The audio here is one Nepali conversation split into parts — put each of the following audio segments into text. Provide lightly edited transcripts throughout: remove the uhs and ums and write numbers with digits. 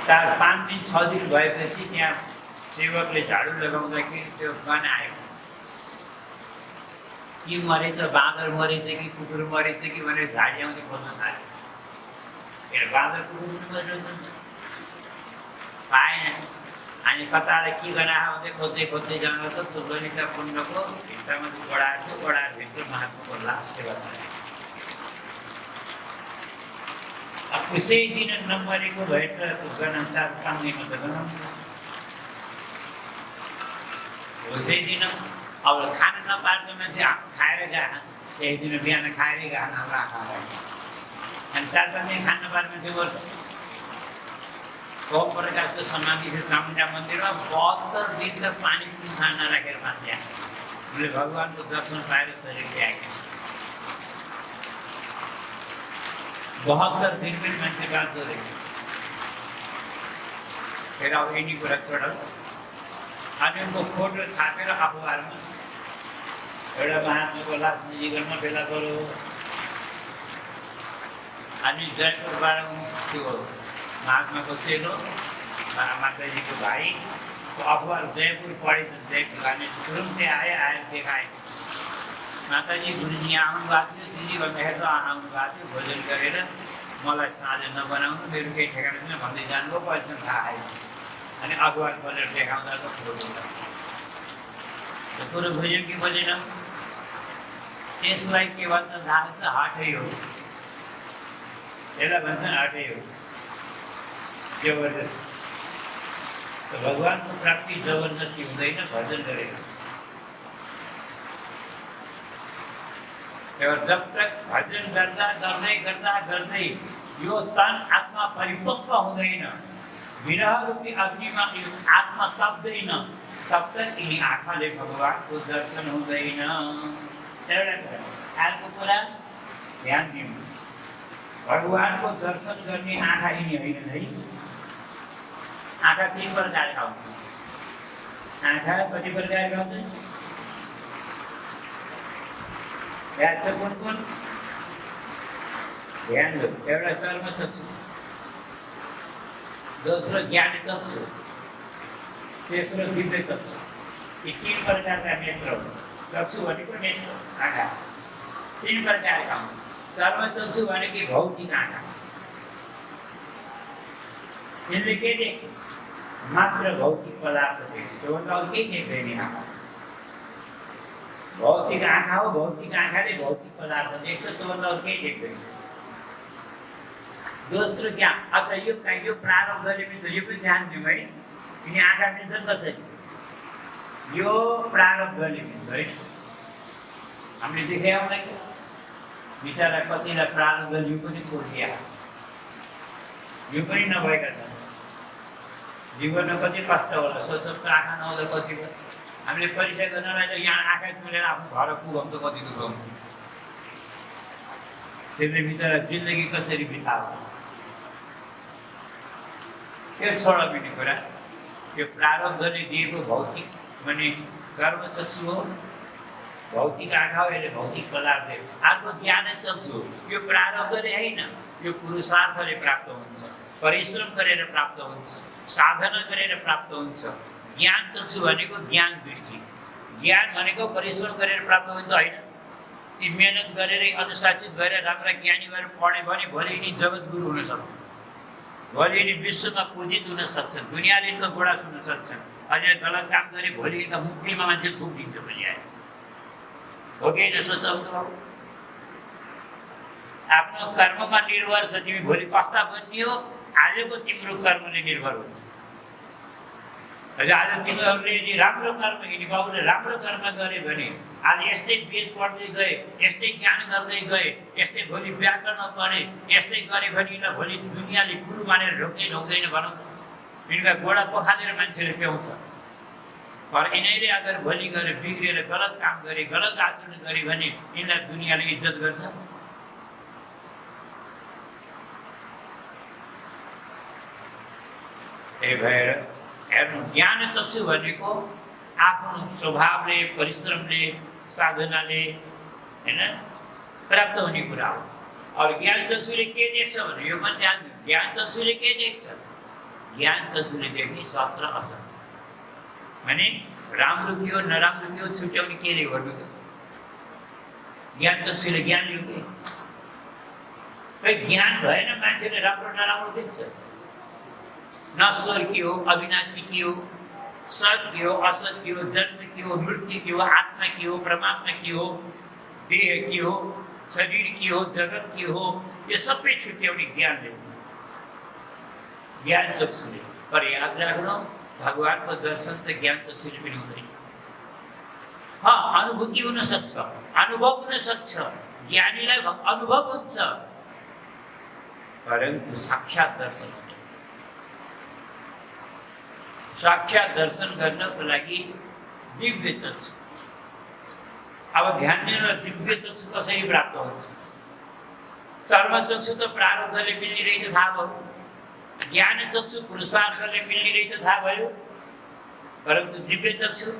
4-5 दिन 6 दिन भएपछि त्यहाँ सेवकले झाडु लगाउँदाखेरि त्यो गन आयो। कि मरेछ, बाँदर मरेछ कि कुकुर मरेछ कि भनेर झाडियाउँदै खोज्न थाल्यो। बाँदर कुकुर मरेछ पाएन। अनि कताबाट के गना आउँदै खोज्दै खोज्दै जाँदा त त्यो ललिता कुण्डको भित्तामा भित्र महात्माको लास फेला पायो। उसै दिन नमरेको भए त गना 4-5 दिन त गनाउँछ। उसै दिन अब खान नपाएको मान्छे खाएर गए, एक दिन बिहान खाएरै गए हाम्रो आँखालाई। अनि 4-5 दिन खान नपाएको मान्छे गर्छ। ओम प्रकाशको समाधि छ चामुण्डा मन्दिरमा, 72 दिन त पानी पनि खान नराखेर बाँचे। उसले भगवानको दर्शन पाएर शरीर त्यागे। 72 दिन पनि मान्छे बाँच्दो रहेछ। फेरि अब यिनी कुरा छोड। अनि उनको फोटो छापेर अखबारमा एउटा महात्माको लास निजीकरणमा फेला गऱ्यो। अनि जयपुरबाट त्यो महात्माको चेलो माताजीको भाइ अखबार जयपुर पढेछ। जयपुर अनि तुरुन्तै आएर देखाए, माताजी गुरुजी यहाँ आउनुभएको थियो। दिदी भन्दाखेरि त आउनुभएको थियो, भोजन गरेर मलाई साँझ नबनाउनु, मेरो केही ठेगाना छैन भन्दै जानुभयो। पछि थाहा आयो। अनि अखबार खोलेर देखाउँदा त फोटो कुरो बुझ्यौँ कि बुझेनौँ? त्यसलाई के भन्छ थाहा छ? हठै हो। यसलाई भन्छन् हठै हो, जबरजस्ती। भगवानको प्राप्ति जबरजस्ती हुँदैन, भजन गरेको। जब तक भजन गर्दा गर्दै यो तन आत्मा परिपक्व हुँदैन, विरह रूपी अग्निमा यो आत्मा तप्दैन, तब तक यिनी आँखाले भगवानको दर्शन हुँदैन। अर्को कुरा ध्यान दिउँ, भगवानको दर्शन गर्ने आँखा यिनी होइन है। आँखा 3 प्रकारका हुन्छन्। आँखा कति प्रकारका हुन्छन्? याद छ कुन? ध्यान दो। एउटा चर्म चक्षु, दोस्रो ज्ञान चक्षु, तेस्रो दिव्य चक्षु। यी 3 प्रकारका नेत्र हुन्। चक्षु भनेको नेत्र, आँखा 3 प्रकारका हुन्। चर्म चक्षु भनेको भौतिक आँखा, यसले के देख्छ? मात्र भौतिक पदार्थ देख्छ, त्योभन्दा अरू केही देख्दैन आँखा। भौतिक आँखा हो, भौतिक आँखाले भौतिक पदार्थ देख्छ, त्योभन्दा अरू केही देख्दैन। दोस्रो ज्ञान। अच्छा यो प्रारब्ध गरेपछि यो पनि ध्यान दिउँ है। यिनी आँखा मिल्छन् कसरी? यो प्रारब्ध लिमिट होइन, हामीले देखाउँदा कि बिचरा कतिलाई प्रारब्ध लिउ पनि कोर्सिया, यो पनि नभएका छन्। जीवनमा कति कष्ट होला, सोचको आँखा नहुँदा कति भयो। हामीले परीक्षा गर्नलाई त यहाँ आँखा खुलेर आफ्नो घर पुगौँ त कति दुःख हुन्छ। त्यसले बिचरा जिन्दगी कसरी बिताउँछ? त्यो छोड्ने कुरा। यो प्रारब्धले दिएको भौतिक भने कर्म चक्षु हो, भौतिक आँखा हो, यसले भौतिक पदार्थ हो। अर्को ज्ञान चक्षु हो, यो प्रारब्धले होइन, यो पुरुषार्थले प्राप्त हुन्छ, परिश्रम गरेर प्राप्त हुन्छ, साधना गरेर प्राप्त हुन्छ। ज्ञान चक्षु भनेको ज्ञान दृष्टि, ज्ञान भनेको परिश्रम गरेर प्राप्त हुन्छ होइन। ती मेहनत गरेर अनुशासित गरेर राम्रा ज्ञानी भएर पढ्यो भने भोलि यिनी जगत गुरु हुन सक्छन्, भोलि यिनी विश्वमा पूजित हुन सक्छन्, दुनियाँले यिनको गोडा सुन्न सक्छन्। अहिले गलत काम गरे भोलि यिनका मुक्तिमा मान्छे थुकिदिन्छ भोलि आयो। हो कि होइन? सोचाउँछ आफ्नो कर्ममा निर्भर छ। तिमी भोलि कस्ता बनियो आजको तिम्रो कर्मले निर्भर हुन्छ। आज तिमीहरूले यदि राम्रो कर्म, यदि बाबुले राम्रो कर्म गरे भने आज यस्तै वेद पढ्दै गए, यस्तै ज्ञान गर्दै गए, यस्तै भोलि व्याकरण पढे, यस्तै गरे भने यिनलाई भोलि दुनियाँले गुरु मानेर ढोक्दैन भनौँ। यिनका गोडा पखालेर मान्छेले प्याउँछ। तर यिनीहरूले अगर भोलि गएर बिग्रेर गलत काम गरे, गलत आचरण गरे भने यिनलाई दुनियाँले इज्जत गर्छ। त्यही भएर हेर्नु, ज्ञान चक्षु भनेको आफ्नो स्वभावले, परिश्रमले, साधनाले हैन प्राप्त हुने कुरा हो। और ज्ञान चक्षुले के देख्छ भने यो पनि ध्यान दिनु। ज्ञान चक्षुले के देख्छ? ज्ञान चक्षुले देख्ने सत्र असर भने राम्रो के हो नराम्रो के हो छुट्याउने केले गर्नु त ज्ञान चक्षुले ज्ञान लियो के खै ज्ञान भएन मान्छेले राम्रो नराम्रो देख्छ नश्वर के हो अविनाशी के हो सत के हो असत के हो जन्म के हो मृत्यु के हो आत्मा के हो परमात्मा के हो देह के हो शरीर के हो जगत के हो ये सबै छुट्याउने ज्ञानले ज्ञान चक्षुले पर याद राख्नु भगवानको दर्शन त ज्ञान चक्षुले पनि हुँदैन अनुभूति हुन सक्छ अनुभव हुन सक्छ ज्ञानीलाई अनुभव हुन्छ परन्तु साक्षात दर्शन साक्षात दर्शन गर्नको लागि दिव्य चक्षु अब ध्यान दिनु दिव्य चक्षु कसरी प्राप्त हुन्छ चर्म चक्षु त प्रारब्धले मिलिरहेको थाहा भयो ज्ञान चक्षु पुरुषार्थले मिलिरहेको थाहा भयो परन्तु दिव्य चक्षु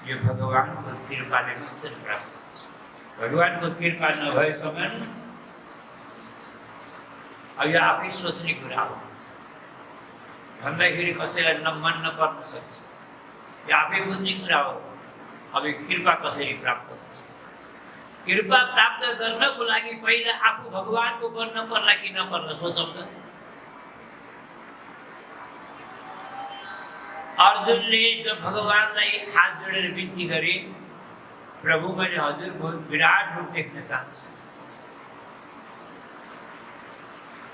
यो भगवानको कृपाले मात्र प्राप्त हुन्छ भगवानको कृपा नभएसम्म अब यो आफै सोच्ने कुरा हो भन्दाखेरि कसैलाई मन नपर्न सक्छ यो आफै बुझ्ने कुरा हो अब यो कृपा कसरी प्राप्त हुन्छ कृपा प्राप्त गर्नको लागि पहिला आफू भगवानको बन्न पर्ला कि नपर्ला सोचौँ त अर्जुनले जब भगवानलाई हात जोडेर बिन्ती गरे प्रभु मैले हजुरको विराट रूप देख्न चाहन्छु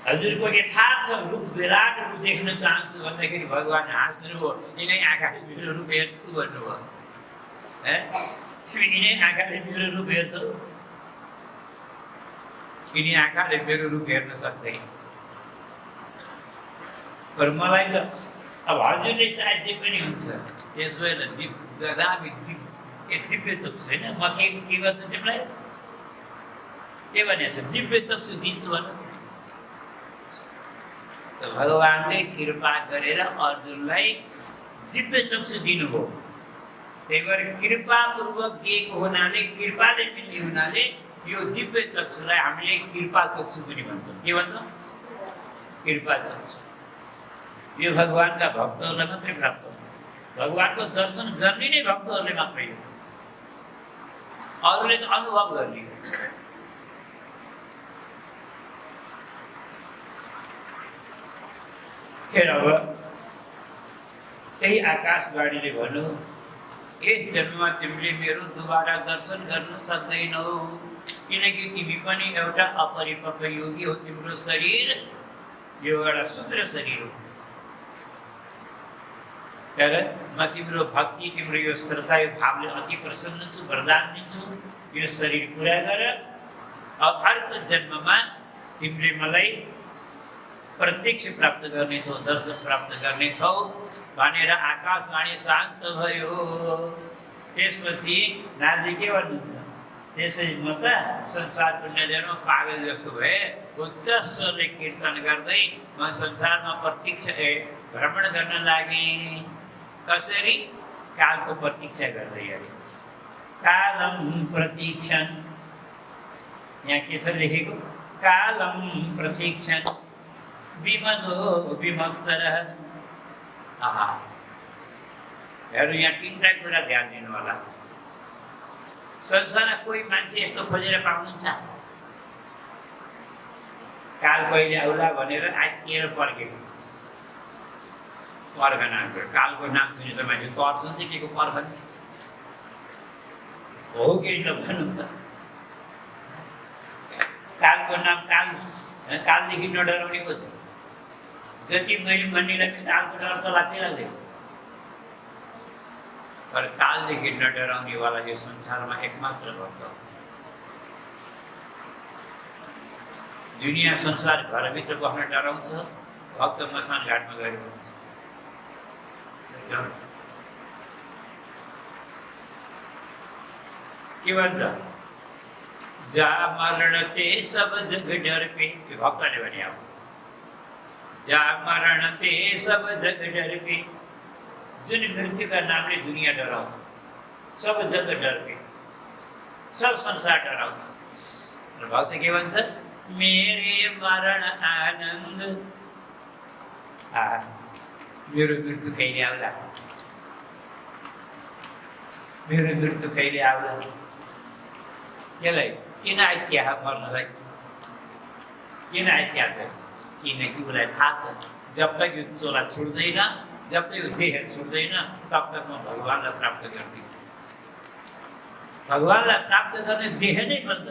हजुरको यथार्थ रूप विराट रूप देख्न चाहन्छु भन्दाखेरि भगवान हाँस्नुभयो यिनै आँखाले मेरो रूप हेर्छु भन्नुभयो तिमी यिनै आँखाले मेरो रूप हेर्छौ यिनै आँखाले मेरो रूप हेर्न सक्दैन पर मलाई त अब हजुरले चाहे जे पनि हुन्छ त्यसो भएन दिव्य चक्षु होइन म के गर्छु तिमीलाई के भनेको छ दिव्य चक्षु दिन्छु भन त भगवानले कृपा गरेर अर्जुनलाई दिव्य चक्षु दिनुभयो त्यही भएर कृपापूर्वक दिएको हुनाले कृपाले मिल्ने हुनाले यो दिव्य चक्षुलाई हामीले कृपा चक्षु पनि भन्छौँ के भन्छौँ कृपा चक्षु यो भगवानका भक्तहरूलाई मात्रै प्राप्त हुन्छ भगवानको दर्शन गर्ने नै भक्तहरूले मात्रै हो अरूले त अनुभव गर्ने फेरि अब त्यही आकाशवाणीले भन्नु यस जन्ममा तिमीले मेरो दुबारा दर्शन गर्न सक्दैनौ किनकि तिमी पनि एउटा अपरिपक्व योगी हो तिम्रो शरीर यो एउटा शूद्र शरीर हो तर म तिम्रो भक्ति तिम्रो यो श्रद्धा यो भावले अति प्रसन्न छु वरदान दिन्छु यो शरीर पुरा गर अब अर्को जन्ममा तिमीले मलाई प्रत्यक्ष प्राप्त गर्नेछौ दर्शन प्राप्त गर्नेछौ भनेर आकाशवाणी शान्त भयो त्यसपछि नारजी के भन्नुहुन्छ त्यसै म त संसारको नजरमा पागल जस्तो भए उच्च स्वरले कीर्तन गर्दै म संसारमा प्रत्यक्ष भ्रमण गर्न लागेँ कसरी कालको प्रतीक्षा गर्दै अरे कालम प्रतीक्षण यहाँ के छ लेखेको कालम प्रतीक्षण विमदो विमत्सरः आहा हेर्नु यहाँ तीनटा कुरा ध्यान दिनु होला संसारमा कोही मान्छे यस्तो खोजेर पाउनुहुन्छ काल कहिले आउला भनेर आइतिएर पर्खेको पर्खना कालको नाम सुने त मान्छे तर्छ चाहिँ के को पर्खन हो के भन्नु त कालको नाम कालदेखि नडराउनेको छ जति मैले भन्नेलाई कालको डर त लाग्दैन तर कालदेखि नडराउनेवाला यो संसारमा एकमात्र भक्त हो दुनियाँ संसार घरभित्र बस्न डराउँछ भक्त मसान घाटमा गएर बस्छ के भन्छ जा मरण ते सब जग डर पे भक्तले भने अब जा मरण ते सब जग डर पे जुन मृत्युका नामले दुनियाँ डराउँछ सब जग डर पे सब संसार डराउँछ र भक्त के भन्छ मेरे मरण आनंद मेरो मृत्यु कहिले आउला, मेरो मृत्यु कहिले आउला। त्यसलाई किन आइत्या मर्नलाई, किन आइत्या छ? किनकि उसलाई थाहा छ जब तक यो चोला छुट्दैन, जब तक यो देह छुट्दैन, तब तक म भगवान्लाई प्राप्त गर्दिनँ। भगवान्लाई प्राप्त गर्ने देह नै बन्छ।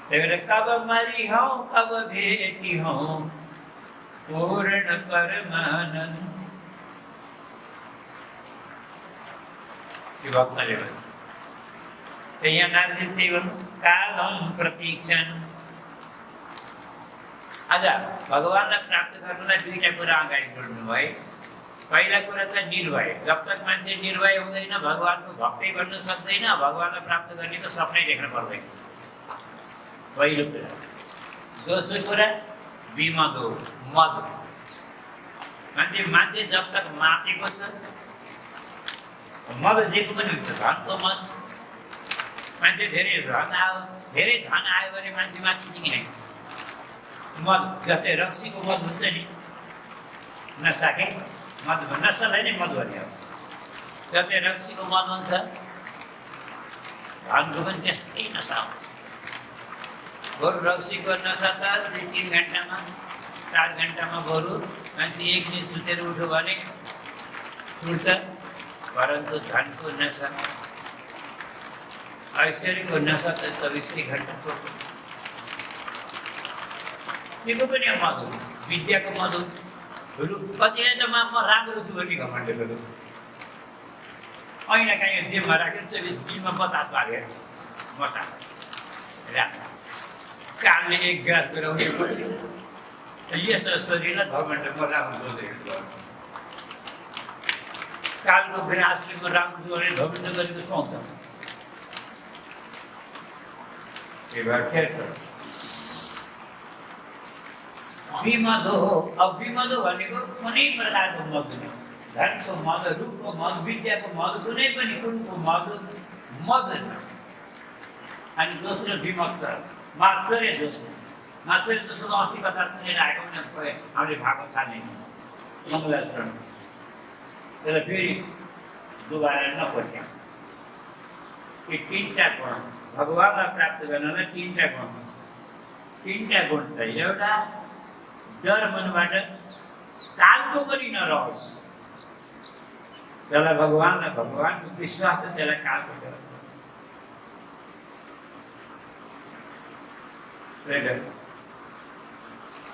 त्यही भएर कब मरी हौ कब भेटी हौ पूर्ण परमानन्द। यो भक्तले भन्यो। यहाँ नारदजी चाहिँ भन्नु कालम प्रतीक्षण। आज भगवान्लाई प्राप्त गर्नलाई दुईटा कुरा अगाडि बढ्नु भयो। पहिला कुरा त निर्भय। जब तक मान्छे निर्भय हुँदैन भगवान्को भक्ति गर्न सक्दैन, भगवान्लाई प्राप्त गर्ने त सपनै देख्न पर्दैन, पहिलो कुरा। दोस्रो कुरा विमद हो, मद। मान्छे जब तक मातेको छ, मद जेको पनि हुन्छ, धनको मद। मान्छे धेरै धन आयो भने मान्छे माथिन्छ कि नै? मद जस्तै रक्सीको मद हुन्छ नि, नसा के मद, नसालाई नै मद भन्ने हो। जस्तै रक्सीको मद हुन्छ, धनको पनि त्यस्तै नसा हुन्छ। बरु रक्सीको नसा त 2-3 घन्टामा 4 घन्टामा बरु मान्छे 1 दिन सुतेर उठ्यो भने छुट्छ। परन्तु धनको नसा, ऐश्वर्यको नसा त 24 घन्टा छोड्छ। त्यो पनि मद हुन्छ, विद्याको मद हुन्छ। कतिले त म राम्रो छु भन्ने घमण्ड गर्नु। ऐना कहीँ जेबमा राखेर 24 दिनमा 50 भागेर मसा कालले 1 ग्रास गराउने पछि यस्तो शरीरलाई घमण्ड म राम्रो बोल्दैछु। कालको ग्रासले म राम्रो गरेर घमण्ड गरेको सुहाउँछ। विमद हो। अब विमद भनेको कुनै प्रकारको मद हुने, धनको मद, रूपको मद, विद्याको मद, कुनै पनि कुनको मद होइन। अनि दोस्रो विमद छ मात्सर्य दोष। मात्सर्य दोषको अस्ति कथा सुनेर आएको पनि हामीले भागवत छाड्ने मङ्गलाचरण, त्यसलाई फेरि दुबारा नपढ्यौँ। यो 3टा गुण भगवान्लाई प्राप्त गर्नलाई 3टा गुण छ। एउटा डर मनबाट कालको पनि नरहोस्, त्यसलाई भगवान्को विश्वास छ, त्यसलाई कालको डर।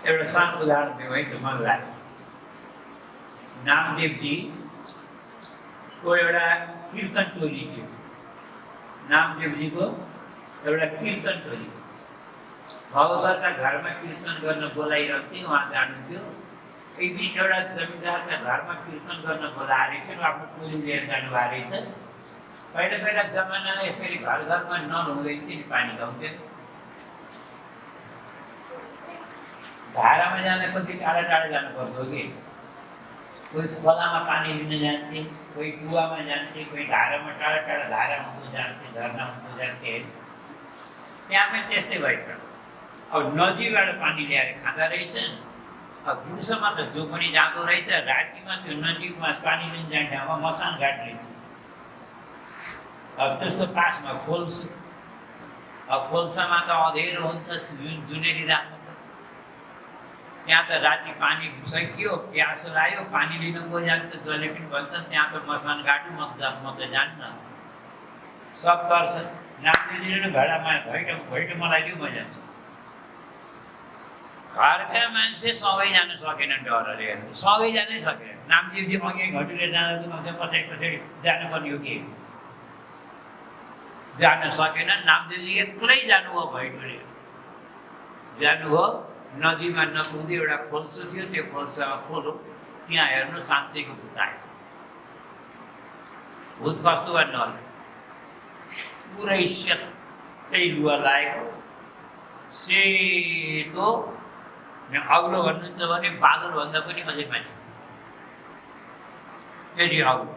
एउटा सानो उदाहरण दिउँ है, मन लाग्यो। नामदेवजीको एउटा कीर्तन टोली थियो। नामदेवजीको एउटा कीर्तन टोली भगवतका घरमा कीर्तन गर्न बोलाइरहन्थे। उहाँ जानुहुन्थ्यो। एक दिन एउटा जमिनदारका घरमा कीर्तन गर्न बोलाएर थियो, आफ्नो टोली लिएर जानुभएको रहेछ। पहिला जमानामा यसरी घरमा नल हुँदैन थियो नि, पानी गाउँथ्यो। धारामा जान कति टाढा जानु पर्थ्यो कि। कोही खोलामा पानी लिन जान्थे, कोही कुवामा जान्थे, कोही धारामा टाढा धारा हुँदो जान्थे, झरना हुँदो जान्थे। त्यहाँ पनि त्यस्तै भएछ। अब नदीबाट पानी ल्याएर खाँदा रहेछ। अब दिउँसोमा त जो पनि जाँदो रहेछ, रातिमा त्यो नदीमा पानी लिन जाने ठाउँमा मसान घाट रहेछ। अब त्यसको पासमा खोल्छु। अब खोल्सामा त अँधेरो हुन्छ, जुनेली राख्नु। त्यहाँ त राति पानी सकियो, प्यास लाग्यो, पानी लिन को जान्छ, जसले पनि भन्छ त्यहाँ त मसान घाट, म त जान्न। सब गर्छ। नामदेवजीले घडामा भैटो मलाई दियो, म जान्छु। घरका मान्छे सँगै जान सकेनन् डरले, सँगै जानै सकेन। नामदेवजी अघि घटीले जाँदा पछाडि जानुपर्ने हो कि जान सकेन। नामदेवजी एक्लै जानुभयो, भैटोले जानुभयो। नदीमा नपुग्दै एउटा खोल्सो थियो, त्यो खोल्सामा खोलो, त्यहाँ हेर्नु साँच्चैको भूत आयो। भूत कस्तो भन्नु होला, पुरै सेतै लुगा लागेको, सेतो, अग्लो भन्नुहुन्छ भने बादलभन्दा पनि अझै मान्छे, त्यति अग्लो।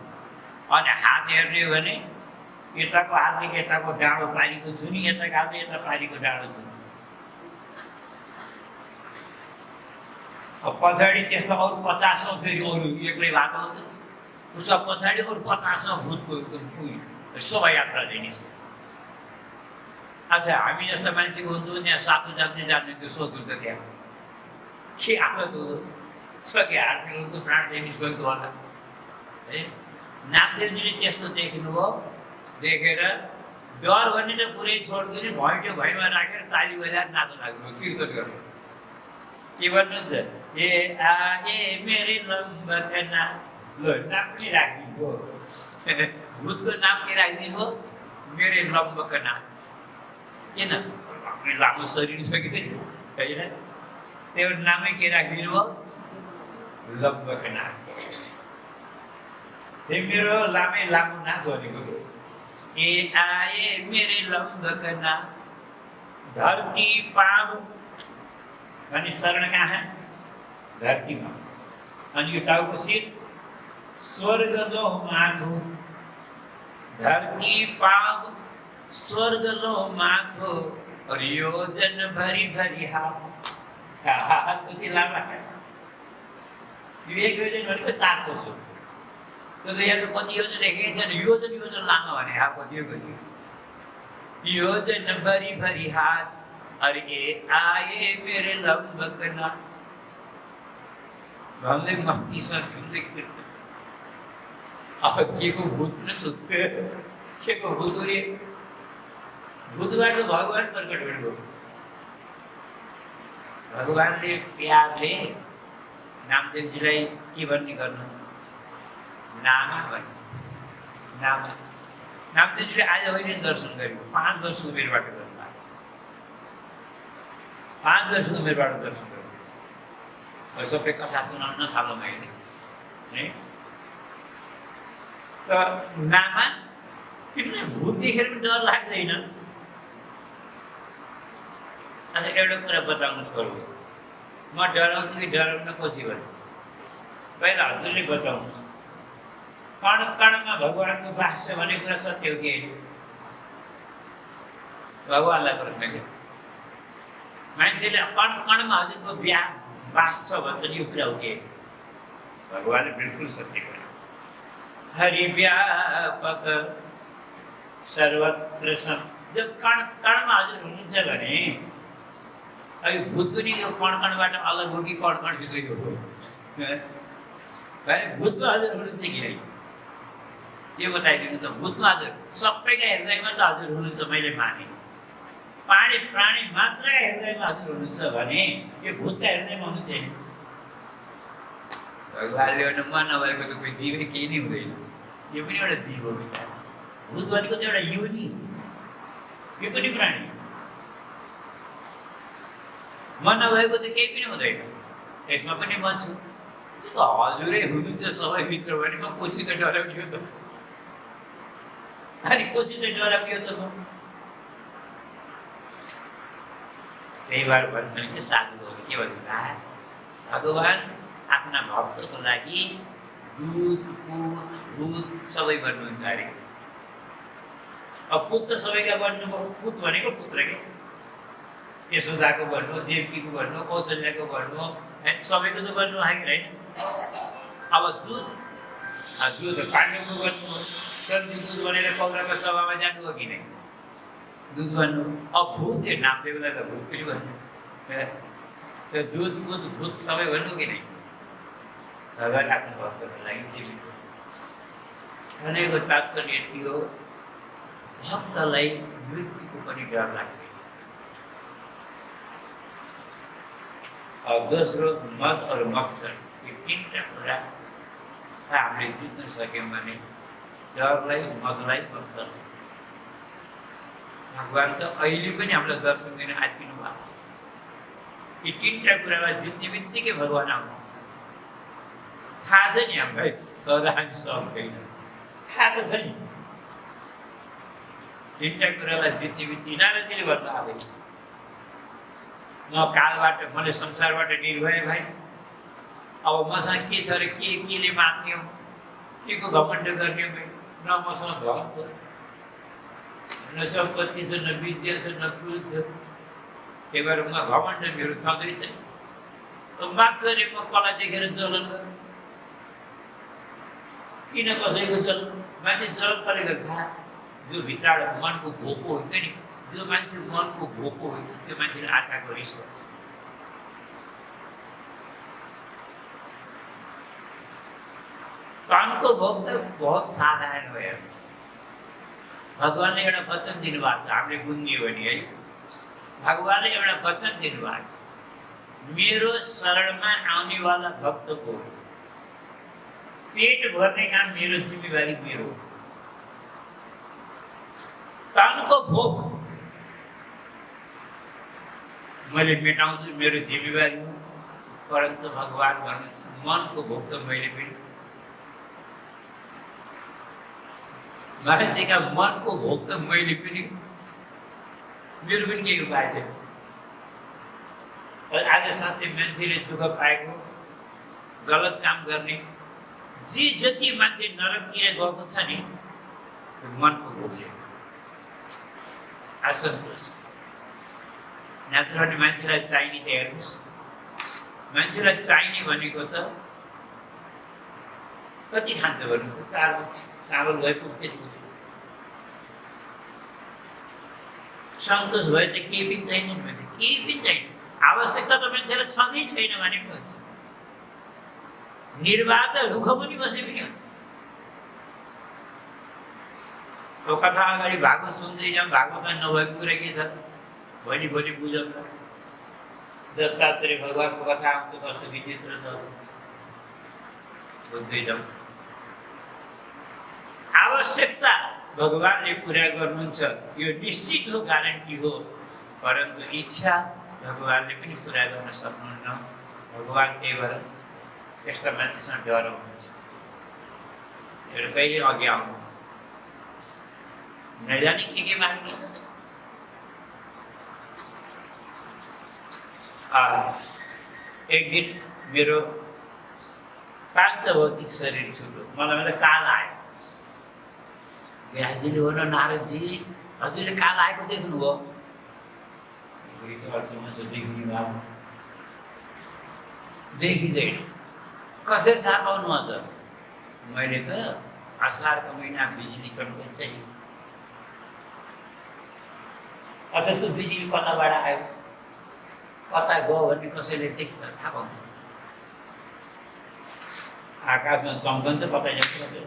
अनि हात हेर्ने हो भने यताको हातदेखि यताको डाँडो पारीको छु नि, यताको हातले यता पारीको डाँडो छु। अब पछाडि त्यस्तो अरू 50 फेरि अरू एक्लै भएको हुन्छ उसका पछाडि अरू 50 भूतको शोभायात्रा दिनेछ। अच्छा हामी जस्ता मान्छेको हुन्छ त्यहाँ सातो जान्ने जान्ने त्यो सोच्नु त त्यहाँ के हालत हो सके हार्पिलको प्राण दिने सोच्नु होला है। नामदेवजीले त्यस्तो देख्नुभयो, देखेर डर भन्ने त पुरै छोडिदिने घैँटो भैँमा राखेर ताली बजाएर नाच्न लाग्नुभयो, कीर्तन गर्नु। के भन्नुहुन्छ? ए आए मेरे लम्बकना, लो नाम पनि राखिदिनु भूतको नाम के राखिदिनु भयो? मेरे लम्बकना। किन? लामो शरीर छ कि होइन, त्यो नामै के राखिदिनु भयो? लम्बकना। मेरो लामै लामो नाच भनेको ए आए मेरे लम्बकना धरती पाव अनि चरण कहाँ? धरतीमा। अनि यो टाउको शिर स्वर्ग लो माथो, धरती पाव स्वर्ग लो माथो और योजन भरी भरी हात कति लामा। यो एक योजन भनेको 4 कोस हो। त्यो त यहाँ त कति योजन देखेको छैन, योजन योजन लामो भने हात कति कति। योजन भरी भरी हात अरे आए मेरे लम्बकना भन्दै मस्तीसँग झुल्दै कीर्तन। अब के को भूत न सुत्यो, के को भूत रे? भूतबाट भगवान प्रकट हुनुभयो। भगवानले प्यारले नामदेवजीलाई के भन्ने गर्नु? नामा भन्ने। नामा। नामदेवजीले आज होइन दर्शन गर्यो, 5 वर्ष उमेरबाट गर्नु। 5 वर्ष उमेरबाट दर्शन गर्यो। सबै कथा सुनाउन थाल्नु मैले है। त नामा तिमीलाई भूत देखेर पनि डर लाग्दैन? अनि एउटा कुरा बताउनुहोस् पर्यो, म डराउँछु कि डराउन पछि भन्छु? पहिला हजुरले बताउनुहोस्। कण कणमा भगवानको बास छ भन्ने कुरा सत्य हो कि होइन? भगवानलाई प्रश्न के मान्छेले कण कणमा हजुरको बास छ भन्छ नि, यो कुरा हो कि? भगवानले बिल्कुल सत्य गर्यो। हरि व्यापक सर्वत्र सम। जब कण कणमा हजुर हुनुहुन्छ भने अब भूत पनि यो कण कणबाट अलग हो कि कण कणभित्रै हो? भूतमा हजुर हुनुहुन्छ कि होइन यो बताइदिनु त। भूतमा हजुर सबैका हृदयमा त हजुर हुनुहुन्छ, मैले माने। प्राणी प्राणी मात्रका हृदयमा हजुर हुनुहुन्छ भने यो भूतका हृदयमा हुनुहुन्छ नि? भगवानले भने म नभएको त कोही जीवै केही नै हुँदैन। यो पनि एउटा जीव हो विचार। भूत भनेको त एउटा योनि, यो पनि प्राणी। म नभएको त केही पनि हुँदैन, यसमा पनि म छु। हजुरै हुनुहुन्छ सबैभित्र भने म कोसी त डराउने हो त। अनि कोसी त डराउने हो त म। त्यही भएर भन्छन् कि साधुहरू के भन्नु, भगवान आफ्ना भक्तको लागि दूध पुत भूत सबै भन्नुहुन्छ अरे। अब पुत त सबैका भन्नुभयो, पुत भनेको पुत्र के? यशोदाको भन्नु, देवकीको भन्नु, कौशल्याको भन्नु, सबैको त भन्नु आयो होइन? अब दुध दुध पाण्डवको भन्नु, चल्ती दुध भनेर कौरवको सभामा जानुभयो कि नै? दुध भन्नु। अब भूत थियो, नामदेवलाई त भूत पनि भन्नु। त्यो दुध पुत भूत सबै भन्नु कि नै? भगवान आफ्नो भक्तको लागि जीवित भनेको तात्पर्य यति हो, भक्तलाई मृत्युको पनि डर लाग्दैन। और दोस्रो मद और मत्सर, यो 3टा कुरा हामीले जित्न सक्यौँ भने डरलाई, मदलाई, मत्सर। भगवान त अहिले पनि हामीलाई दर्शन दिन आइदिनु भएको छ। यी 3टा कुरालाई जित्ने बित्तिकै भगवान आउनु थाहा छ नि हामीलाई, तर हामी सक्दैन। थाहा त छ नि 3टा कुरालाई जित्ने बित्तिकै नारदजीले भन्नु आयो, म कालबाट मैले संसारबाट निर्भय भए, अब मसँग के छ र केले मात्ने हो, के को घमण्ड गर्ने हो? न मसँग धन छ, न सम्पत्ति छ, न विद्या छ, न कुल छ। त्यही भएर म घमण्ड मेरो छँदैछ। मात्सर्यको कला देखेर जलन गर किन कसैको जलन मान्छे जलन कसले गर्छ जो भित्रबाट मनको भोको हुन्छ नि जो मान्छे मनको भोको हुन्छ त्यो मान्छेले आँखाको रिस गर्छ तनको भोग त बहुत साधारण हो हेर्नुहोस् भगवानले एउटा वचन दिनुभएको छ हामीले बुझ्ने हो नि है भगवानले एउटा वचन दिनुभएको छ मेरो शरणमा आउनेवाला भक्तको पेट भर्ने काम मेरो जिम्मेवारी मेरो तनको भोग मैले मेटाउँछु मेरो जिम्मेवारी हो परन्तु भगवान भन्नुहुन्छ मनको भोग त मैले पनि मान्छेका मनको भोग त मैले पनि मेरो पनि केही उपाय छैन आज साथै मान्छेले दुःख पाएको गलत काम गर्ने जे जति मान्छे नरकतिर गएको छ नि मनको भोग असन्तोष नत्र मान्छेलाई चाहिने त हेर्नुहोस् मान्छेलाई चाहिने भनेको त कति खान्छ भन्नु चावल गएको त्यति सन्तोष भए त केही पनि छैन मान्छे केही पनि छैन आवश्यकता त मान्छेलाई छँदै छैन भने पनि हुन्छ निर्वाह त रुख पनि बसे पनि हुन्छ कथा अगाडि भागवत सुन्दै जाऊँ भागवतमा नभएको कुरा के छ भोलि भोलि बुझौँ दत्तात्रेय भगवानको कथा आउँछ कस्तो विचित्र छ बुझ्दै जाउँ आवश्यकता भगवानले पुरा गर्नुहुन्छ यो निश्चित हो ग्यारेन्टी हो परन्तु इच्छा भगवानले पनि पुरा गर्न सक्नुहुन्न भगवान त्यही भएर यस्ता मान्छेसँग डराउनुहुन्छ एउटा कहिले अघि आउनु नजाने के माग्ने एक दिन मेरो पाँच भौतिक शरीर छुट्यो मलाई काल आयो हजुरले हो न नारदजी हजुरले काल आएको देख्नुभयो देखिँदैन कसरी थाहा पाउनु त मैले त असारको महिना बिजुली चम्किन्छ नि अझ त्यो बिजुली कताबाट आयो कता गयो भने कसैले देख्न थाहा पाउँछ आकाशमा चम्कन्छ कतै जान्छ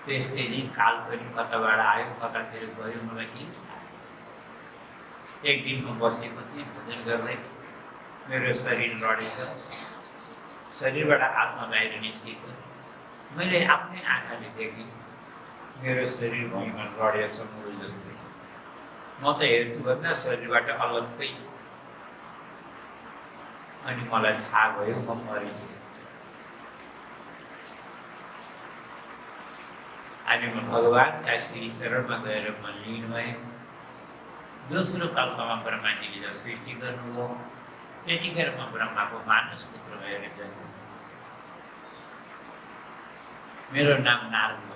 त्यस्तै नि काल पनि कताबाट आयो कतातिर गयो मलाई के एक दिन म बसेको थिएँ भोजन गर्दै मेरो शरीर लडेछ शरीरबाट आत्मा बाहिर निस्किन्छ मैले आफ्नै आँखाले देखेँ मेरो शरीर भुइँमा लडेको छ मुल जस्तै म त हेर्छु भन्दा शरीरबाट अलग्गै अनि मलाई थाहा भयो म मरिछु अनि म भगवानका श्री चरणमा गएर म लीन भएँ दोस्रो कल्पमा ब्रह्माजीले जब सृष्टि गर्नुभयो त्यतिखेर म ब्रह्माको मानस पुत्र भएर जन्म मेरो नाम नारद हो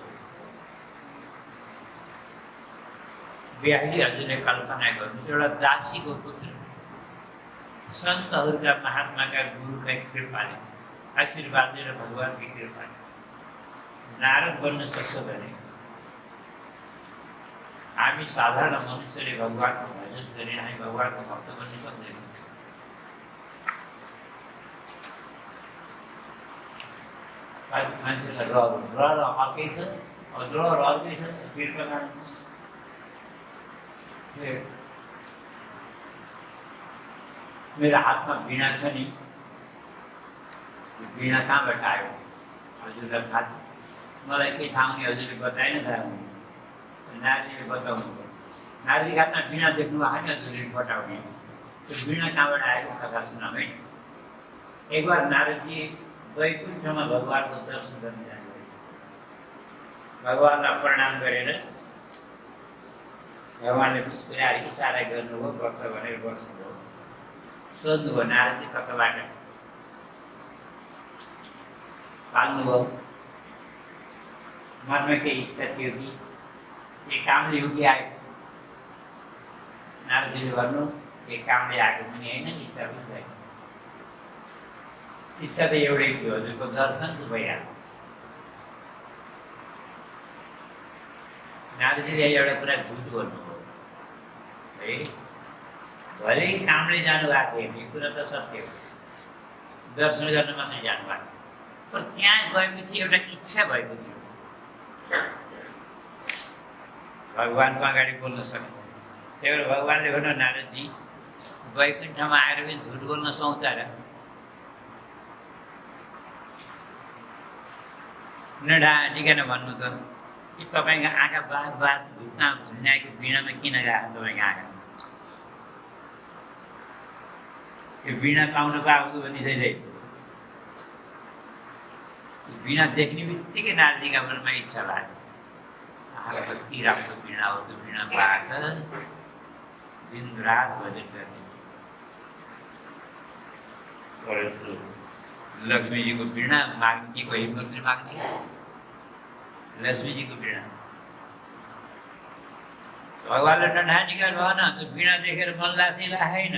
बिहारी हजुरले कल्पना गर्नु एउटा दासीको पुत्र सन्तहरूका महात्माका गुरुका कृपाले आशीर्वादले र भगवानकी कृपाले नारद बन्न सक्छ भने हामी साधारण मनुष्यले भगवानको भजन गरे हामी भगवानको भक्त बन्न सक्दैन मान्छेलाई र अर्कै छ र अर्कै छ कृपा मेरो हातमा वीणा छ नि वीणा कहाँबाट आयो हजुरलाई थाहा छ मलाई के थाहा हुने हजुरले बताएन थाहा हुने नारीले बताउनु पर्यो नारीको हातमा वीणा देख्नु होइन हजुरले बताउने त्यो वीणा कहाँबाट आएको कथा सुनाऊ है एक बार नारदजी वैकुण्ठमा भगवानको दर्शन गर्न जानुभयो भगवानलाई प्रणाम गरेर भगवानले मुस्कुराएर इसारा गर्नुभयो बस्छ भनेर बस्नुभयो सोध्नुभयो नारदजी कताबाट पाल्नुभयो मनमा केही इच्छा थियो कि कामले हो कि आयो नारदजीले भन्नु केही कामले आएको पनि होइन, इच्छा पनि छैन। इच्छा त एउटै थियो, हजुरको दर्शन त भइहाल्यो। नारदजीले एउटा कुरा झुट भन्नुभयो है, भरे कामले जानुभएको थियो, यो कुरा त सत्य हो, दर्शन गर्न मात्रै जानुभएको, तर त्यहाँ गएपछि एउटा इच्छा भएको थियो, भगवानको अगाडि बोल्न सक्नु। त्यही भएर भगवानले भन्नु, नारदजी वैकुण्ठमा आएर पनि झुट बोल्न सुहाउँछ र? नडाँटिकन भन्नु त, कि तपाईँको आँखा बार बार भित्ता झुन्याएको वीणामा किन गएको तपाईँको आँखा? यो वीणा पाउनु पाउँदो भने चाहिँ वीणा देख्ने बित्तिकै नारदीका मनमा इच्छा लाग्यो, आँखा कति राम्रो वीणा हो, त्यो वीणा पाएर दिन रात भजन गर्ने। परन्तु लक्ष्मीजीको वीणा माग्ने कि कोही मात्रै माग्ने, लक्ष्मीजीको वीणा। भगवानले नढाँटिकन भन, त्यो वीणा देखेर मन लाग्थै लागेन।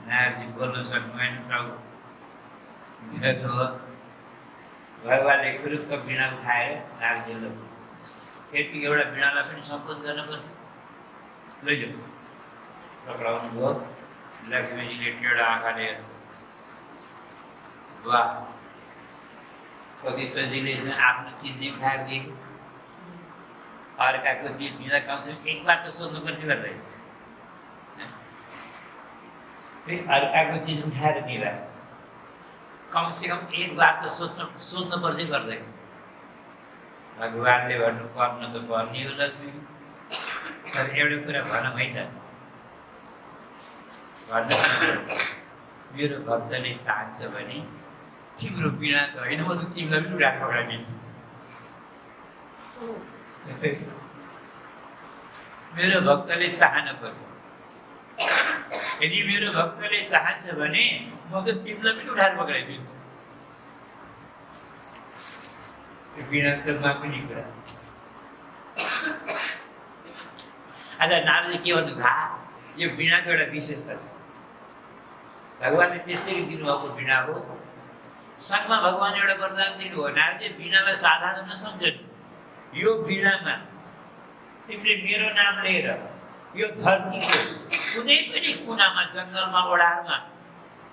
नारदजी बोल्न सक्नुभएन, प्रभु भगवानले खुरुक्क वीणा उठाएर नारदजीले फेरि एउटा वीणालाई पनि सङ्कोच गर्नुपर्छ, लैजाऊ पक्राउनु भयो। लक्ष्मीजीले टेढा आँखाले वाह, कति सजिलै आफ्नो चिज उठाएर दिएको, अर्काको चिज दिँदा कमसेकम एक बार त सोध्नु पर्ने गर्दै, अर्काको चिज उठाएर दिँदा कमसेकम एक बार त सोध्नु पर्दै गर्दै। भगवानले भन्नु, पर्नु त पर्ने हो लक्ष्मी, तर एउटा कुरा भनौँ है त, भन्नु मेरो भक्तले चाहन्छ भने तिम्रो वीणा त होइन, म त तिमीलाई पनि उडाएर पक्राइदिन्छु। मेरो भक्तले चाहन पर्छ, यदि मेरो भक्तले चाहन्छ भने म त तिमीलाई पनि उठाएर पक्राइदिन्छु। यो वीणा त पनि कुरा। आज नारदले के भन्नु था, यो वीणाको एउटा विशेषता छ, भगवानले त्यसरी दिनुभएको वीणा हो। सङ्घमा भगवान एउटा वरदान दिनुभयो, नारदले वीणालाई साधारण नसम्झनु, यो वीणामा तिमीले मेरो नाम लिएर यो धरतीको कुनै पनि कुनामा, जङ्गलमा, ओडारमा,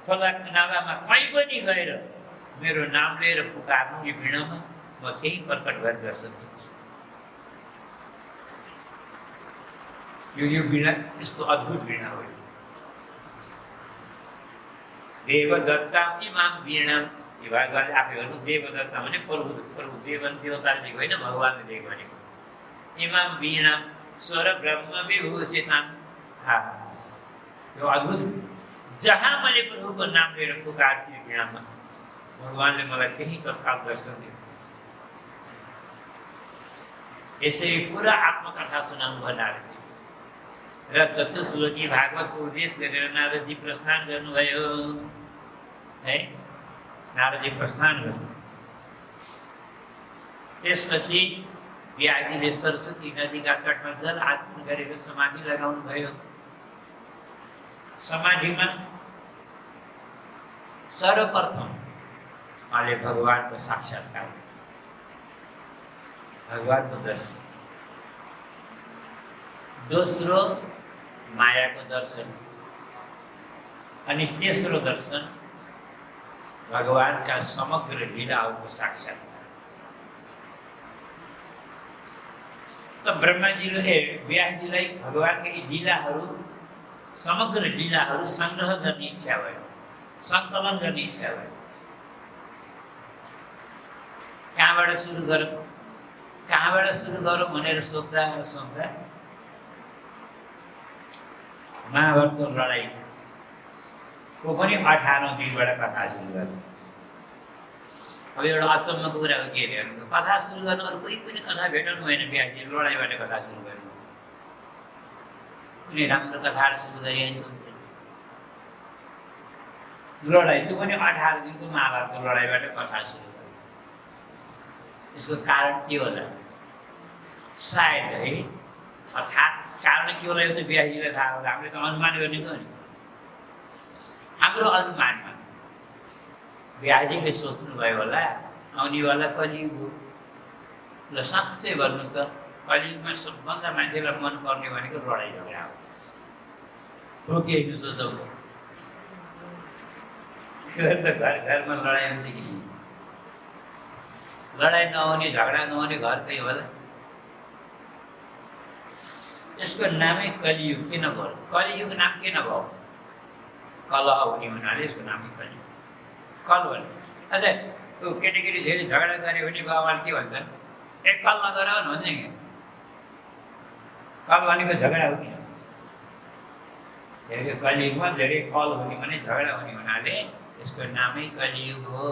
खोला नालामा कहीँ पनि गएर मेरो नाम लिएर पुकार्नु, यो वीणामा म त्यही प्रकट भएर दर्शन दिन्छु। यो वीणा त्यस्तो अद्भुत वीणा हो। देवदत्ता इमाम वीणा, भगवानले आफै भन्नु, देवदत्ता भने प्रभु देवन देवताले दिएको होइन, भगवानले दिएको भनेको। इमाम वीणा स्वर ब्रह्म विभूषिताम, यो अद्भुत, जहाँ मैले प्रभुको नाम लिएर पुकार्थेँ वीणामा, भगवानले मलाई त्यही तत्काल दर्शन दियो। यसरी पुरा आत्मकथा सुनाउनु भयो नारदजी, र चतुश्लोकी भागवतको उद्देश्य गरेर नारदजी प्रस्थान गर्नुभयो है। नारदजी प्रस्थान गर्नु, त्यसपछि व्याधिले सरस्वती नदीका तटमा जल आत्मन गरेर समाधि लगाउनु भयो। समाधिमा सर्वप्रथम उहाँले भगवानको साक्षात्कार, भगवानको दर्शन, दोस्रो मायाको दर्शन, अनि तेस्रो दर्शन भगवानका समग्र लीलाहरूको साक्षात्कार। त ब्रह्माजीले व्यासजीलाई भगवानका यी लीलाहरू, समग्र लीलाहरू सङ्ग्रह गर्ने इच्छा भयो, सङ्कलन गर्ने इच्छा भयो। कहाँबाट सुरु गरौँ भनेर सोच्दा महाभारतको लडाइँको पनि 18औं दिनबाट कथा सुरु गर्नु। अब एउटा अचम्मको कुरा हो के अरे, कथा सुरु गर्नु अरू कोही पनि कथा भेटाउनु भएन, व्यासजी लडाइँबाट कथा सुरु गर्नु। कुनै राम्रो कथाहरू सुरु गरिहाल्नु हुन्थ्यो। लडाइँ त्यो पनि 18 दिनको महाभारतको लडाइँबाट कथा सुरु गर्नु। यसको कारण के होला? सायद है, अर्थात् कारण के होला यो त बिहारीलाई थाहा होला, हामीले त अनुमान गर्ने त नि। हाम्रो अनुमानमा बिहारीले सोच्नुभयो होला आउनेवाला कलियुग हो। ल साँच्चै भन्नुहोस् त कलियुगमा सबभन्दा मान्छेलाई मनपर्ने भनेको लडाइँ झगडा हो कि होइन सोचौँ? घर घरमा लडाइँ हुन्छ कि लडाइँ नहुने झगडा नहुने घर कहीँ होला? यसको नामै कलियुग किन भयो? कलियुग नाम किन भयो? कलह हुने हुनाले यसको नामै कलियुग। कल भन्ने अझ त्यो केटीकेटी धेरै झगडा गऱ्यो भने बाबाले के भन्छन्? एक कल नगर भन्छ नि। कल भनेको झगडा हो किन? धेरै कलियुगमा धेरै कल हुने भने झगडा हुने हुनाले यसको नामै कलियुग हो।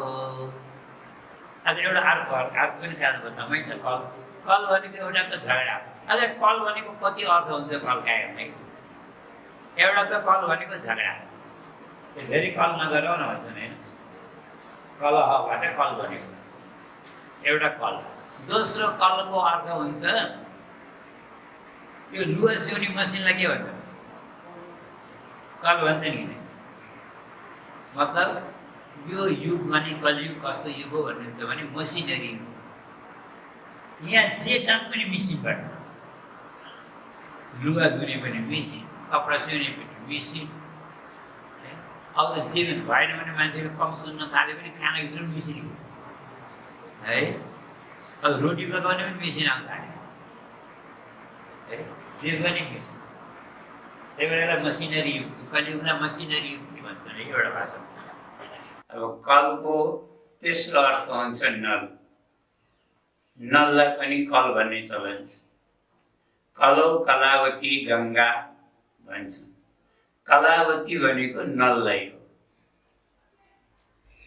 अझ एउटा अर्को पनि जानुपर्छ मैले कल कल भनेको एउटा त झगडा। अझ कल भनेको कति अर्थ हुन्छ कल कायम? एउटा त कल भनेको झगडा, धेरै कल नगर न भन्छन् होइन? कलहबाट कल भनेको एउटा कल। दोस्रो कलको अर्थ हुन्छ यो लुगा सिउने मसिनलाई के भन्छ? कल भन्छ नि। मतलब यो युग भने कलियुग कस्तो युग हो भन्नुहुन्छ भने मसिनरी हो। यहाँ जे काम पनि मेसिनबाट, लुगा धुने पनि मेसिन, कपडा सिउने पनि मेसिन। अब त जे भएन भने मान्छेले कम सुन्न थाल्यो भने खानाभित्र पनि मेसिन है। अब रोटी पकाउने पनि मेसिन आउनु थाल्यो है, जे पनि मेसिन। त्यही भएर यसलाई मसिनरी युग, कलियुगलाई मसिनरी युग भन्छन् है एउटा भाषामा। अब कलको तेस्रो अर्थ हुन्छ नल। नललाई पनि कल भन्ने चलन छ। कलौ कलावती गङ्गा भन्छ। कलावती भनेको नललाई हो।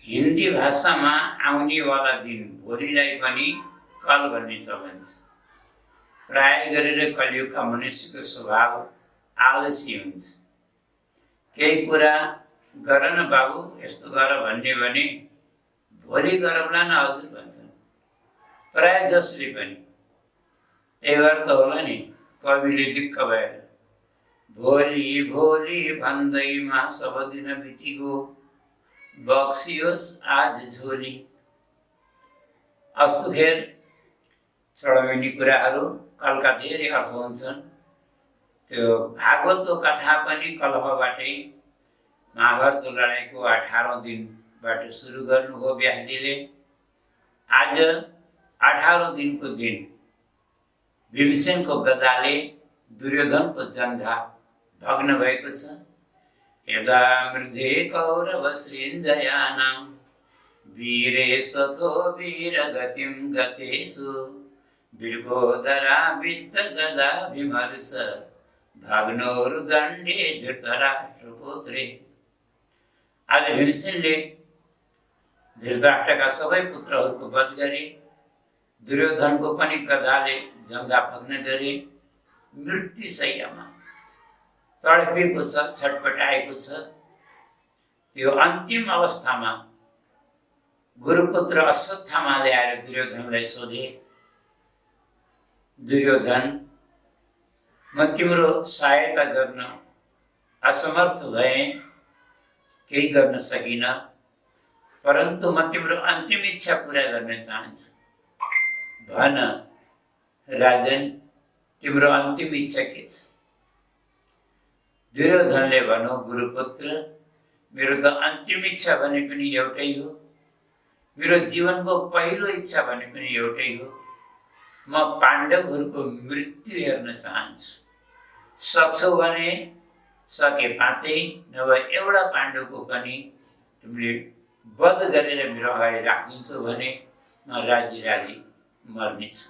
हिन्दी भाषामा आउनेवाला दिन भोलिलाई पनि कल भन्ने चलन छ। प्राय गरेर कलियुगका मनुष्यको स्वभाव आलसी हुन्छ। केही कुरा गर न बाबु यस्तो गर भन्ने भने भोलि गरौँला न हजुर भन्छन् प्राय जसले पनि। त्यही भएर त होला नि कविले दिक्क भएर भोलि भोलि भन्दैमा सब दिन बितिगो बक्सियोस् आज झोली। अस्तुखेर चढमिने कुराहरू कलका धेरै अर्थ हुन्छन्। त्यो भागवतको कथा पनि कलहबाटै महाभारतको लडाइँको 18औं दिनबाट सुरु गर्नुभयो व्यासजीले। आज 18औं दिनको दिन भीमसेनको गदाले दुर्योधनको जङ्घा भग्न भएको छ। यदा मृधे कौरव सृञ्जयानां वीरेशतो वीरगतिं गतेषु वीरगोदरा विद्ध गदा विमर्श भग्नोरुदण्डे धृतराष्ट्रपुत्रे। आज भीमसेनले धृतराष्ट्रका सबै पुत्रहरूको वध गरे। दुर्योधनको पनि गदाले जङ्घा भग्न गरे। मृत्युशय्यामा तडपेको छ, छटपटाएको छ। त्यो अन्तिम अवस्थामा गुरुपुत्र अश्वत्थामाले आएर दुर्योधनलाई सोधे, दुर्योधन म तिम्रो सहायता गर्न असमर्थ भएँ, केही गर्न सकिन, परन्तु म तिम्रो अन्तिम इच्छा पूरा गर्न चाहन्छु। भन राजन तिम्रो अन्तिम इच्छा के छ? दुर्योधनले भन्यो गुरुपुत्र मेरो त अन्तिम इच्छा भने पनि एउटै हो, मेरो जीवनको पहिलो इच्छा भने पनि एउटै हो। म पाण्डवहरूको मृत्यु हेर्न चाहन्छु। सक्छौ भने सके 5 नभए एउटा पाण्डवको पनि तिमीले वध गरेर मेरो अगाडि राखिदिन्छौ भने म राजी राजी मर्नेछु।